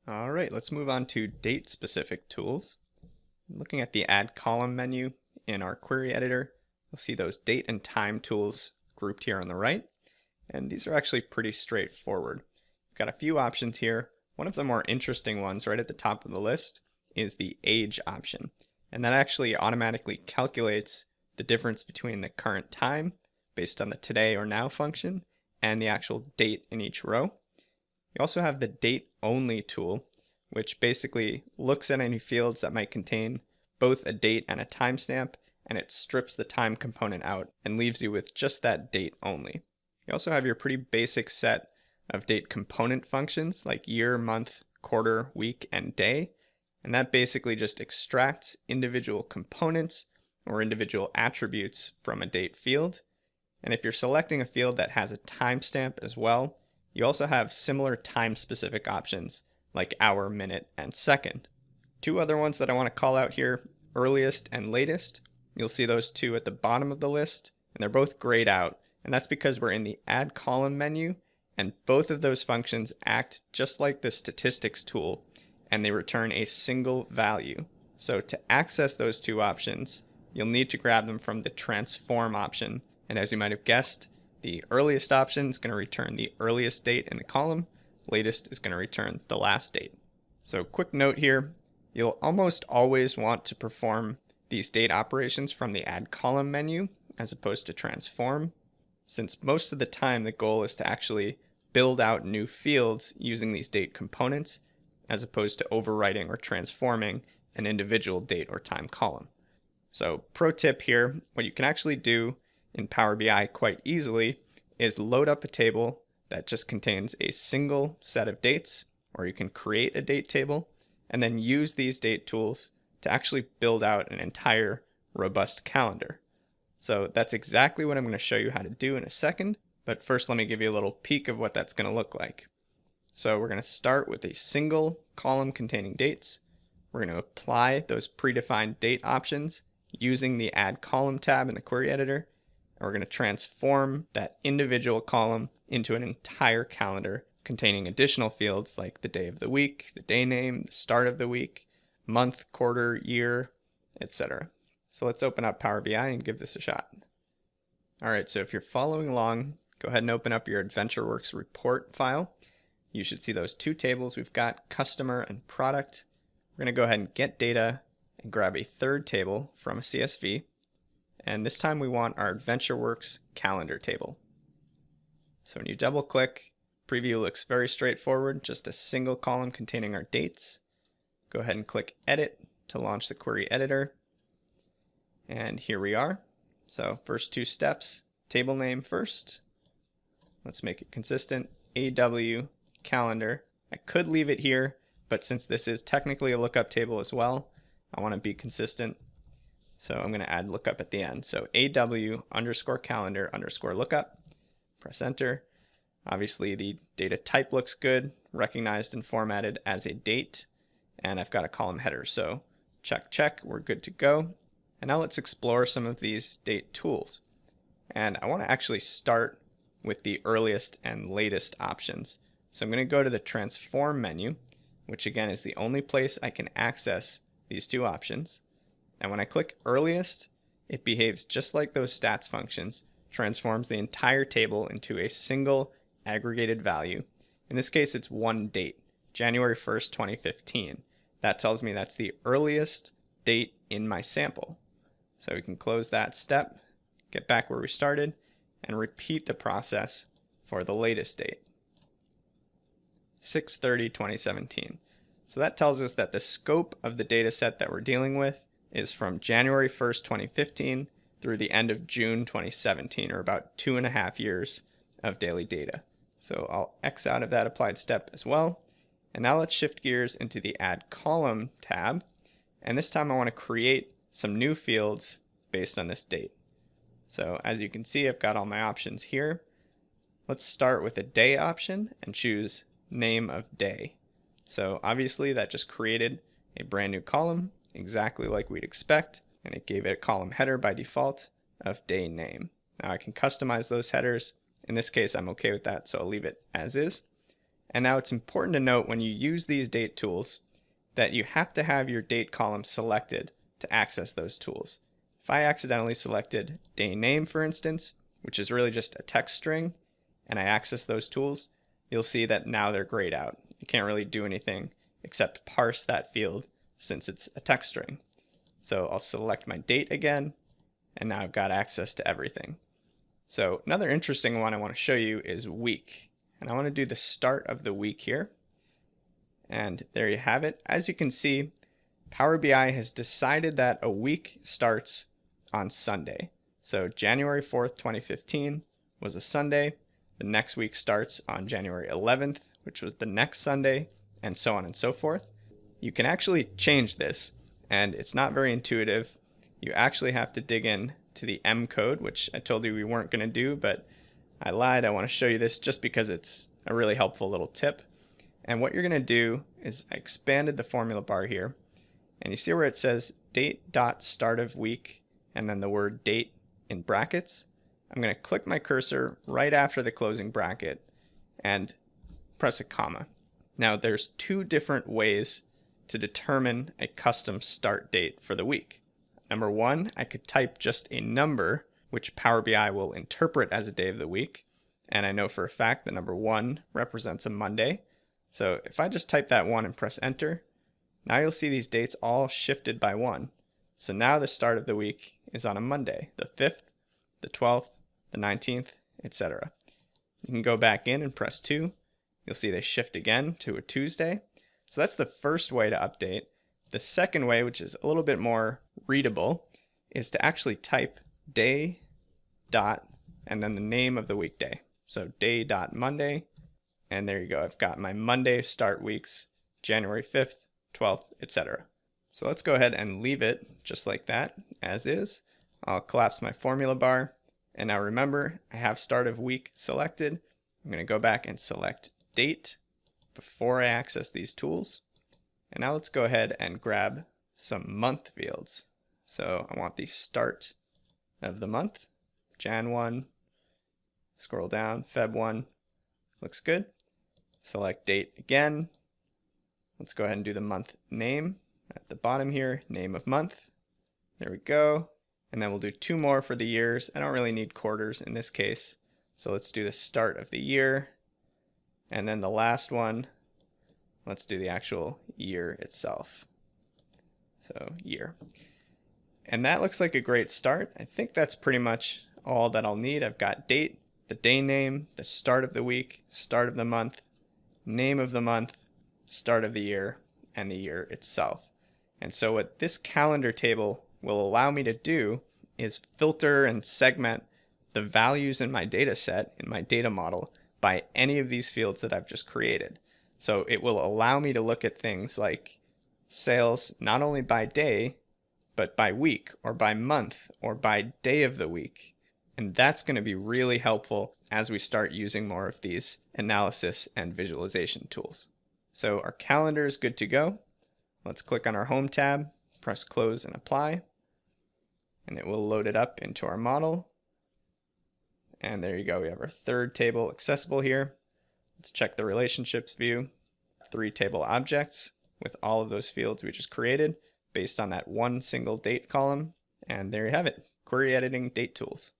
All right, let's move on to date-specific tools. Looking at the Add Column menu in our query editor, you'll see those date and time tools grouped here on the right. And these are actually pretty straightforward. We've got a few options here. One of the more interesting ones right at the top of the list is the age option. And that actually automatically calculates the difference between the current time based on the today or now function and the actual date in each row. You also have the date only tool, which basically looks at any fields that might contain both a date and a timestamp, and it strips the time component out and leaves you with just that date only. You also have your pretty basic set of date component functions like year, month, quarter, week, and day, and that basically just extracts individual components or individual attributes from a date field. And if you're selecting a field that has a timestamp as well, you also have similar time-specific options like hour, minute, and second. Two other ones that I want to call out here, earliest and latest. You'll see those two at the bottom of the list, and they're both grayed out, and that's because we're in the Add Column menu, and both of those functions act just like the statistics tool, and they return a single value. So to access those two options, you'll need to grab them from the transform option, and as you might have guessed, the earliest option is going to return the earliest date in the column. Latest is going to return the last date. So quick note here, you'll almost always want to perform these date operations from the Add Column menu as opposed to transform, since most of the time the goal is to actually build out new fields using these date components as opposed to overwriting or transforming an individual date or time column. So pro tip here, what you can actually do in Power BI quite easily is load up a table that just contains a single set of dates, or you can create a date table and then use these date tools to actually build out an entire robust calendar. So that's exactly what I'm going to show you how to do in a second, but first let me give you a little peek of what that's going to look like. So we're going to start with a single column containing dates. We're going to apply those predefined date options using the Add Column tab in the query editor. And we're going to transform that individual column into an entire calendar containing additional fields like the day of the week, the day name, the start of the week, month, quarter, year, etc. So let's open up Power BI and give this a shot. All right, so if you're following along, go ahead and open up your AdventureWorks report file. You should see those two tables. We've got customer and product. We're going to go ahead and get data and grab a third table from a CSV. And this time we want our AdventureWorks calendar table. So when you double click, preview looks very straightforward, just a single column containing our dates. Go ahead and click Edit to launch the query editor. And here we are. So first two steps, table name first. Let's make it consistent, AW calendar. I could leave it here, but since this is technically a lookup table as well, I want to be consistent. So I'm going to add lookup at the end. So AW underscore calendar underscore lookup. Press enter. Obviously the data type looks good, recognized and formatted as a date. And I've got a column header. So check, check, we're good to go. And now let's explore some of these date tools. And I want to actually start with the earliest and latest options. So I'm going to go to the transform menu, which again is the only place I can access these two options. And when I click earliest, it behaves just like those stats functions, transforms the entire table into a single aggregated value. In this case, it's one date, January 1st, 2015. That tells me that's the earliest date in my sample. So we can close that step, get back where we started, and repeat the process for the latest date, 6/30/2017. So that tells us that the scope of the data set that we're dealing with is from January 1st, 2015 through the end of June 2017, or about 2.5 years of daily data. So I'll X out of that applied step as well. And now let's shift gears into the Add Column tab. And this time I want to create some new fields based on this date. So as you can see, I've got all my options here. Let's start with a day option and choose name of day. So obviously that just created a brand new column, exactly like we'd expect, and it gave it a column header by default of day name. Now I can customize those headers. In this case, I'm okay with that, so I'll leave it as is. And now it's important to note when you use these date tools that you have to have your date column selected to access those tools. If I accidentally selected day name, for instance, which is really just a text string, and I access those tools, you'll see that now they're grayed out. You can't really do anything except parse that field since it's a text string. So I'll select my date again, and now I've got access to everything. So another interesting one I want to show you is week. And I want to do the start of the week here. And there you have it. As you can see, Power BI has decided that a week starts on Sunday. So January 4th, 2015 was a Sunday. The next week starts on January 11th, which was the next Sunday, and so on and so forth. You can actually change this, and it's not very intuitive. You actually have to dig in to the M code, which I told you we weren't going to do, but I lied. I want to show you this just because it's a really helpful little tip. And what you're going to do is I expanded the formula bar here, and you see where it says date.start of week and then the word date in brackets. I'm going to click my cursor right after the closing bracket and press a comma. Now there's two different ways to determine a custom start date for the week. Number one, I could type just a number, which Power BI will interpret as a day of the week. And I know for a fact that number 1 represents a Monday. So if I just type that 1 and press enter, now you'll see these dates all shifted by 1. So now the start of the week is on a Monday, the 5th, the 12th, the 19th, etc. You can go back in and press 2. You'll see they shift again to a Tuesday. So that's the first way to update. The second way, which is a little bit more readable, is to actually type day dot and then the name of the weekday. So day dot Monday, and there you go. I've got my Monday start weeks, January 5th, 12th, etc. So let's go ahead and leave it just like that, as is. I'll collapse my formula bar, and now remember, I have start of week selected. I'm going to go back and select date before I access these tools. And now let's go ahead and grab some month fields. So I want the start of the month, Jan 1, scroll down, Feb 1, looks good. Select date again. Let's go ahead and do the month name at the bottom here, name of month. There we go. And then we'll do 2 more for the years. I don't really need quarters in this case. So let's do the start of the year. And then the last one, let's do the actual year itself. So year. And that looks like a great start. I think that's pretty much all that I'll need. I've got date, the day name, the start of the week, start of the month, name of the month, start of the year, and the year itself. And so what this calendar table will allow me to do is filter and segment the values in my data set, in my data model, by any of these fields that I've just created. So it will allow me to look at things like sales not only by day, but by week or by month or by day of the week. And that's going to be really helpful as we start using more of these analysis and visualization tools. So our calendar is good to go. Let's click on our Home tab, press Close and Apply, and it will load it up into our model. And there you go, we have our third table accessible here. Let's check the relationships view. 3 table objects with all of those fields we just created based on that one single date column. And there you have it, query editing date tools.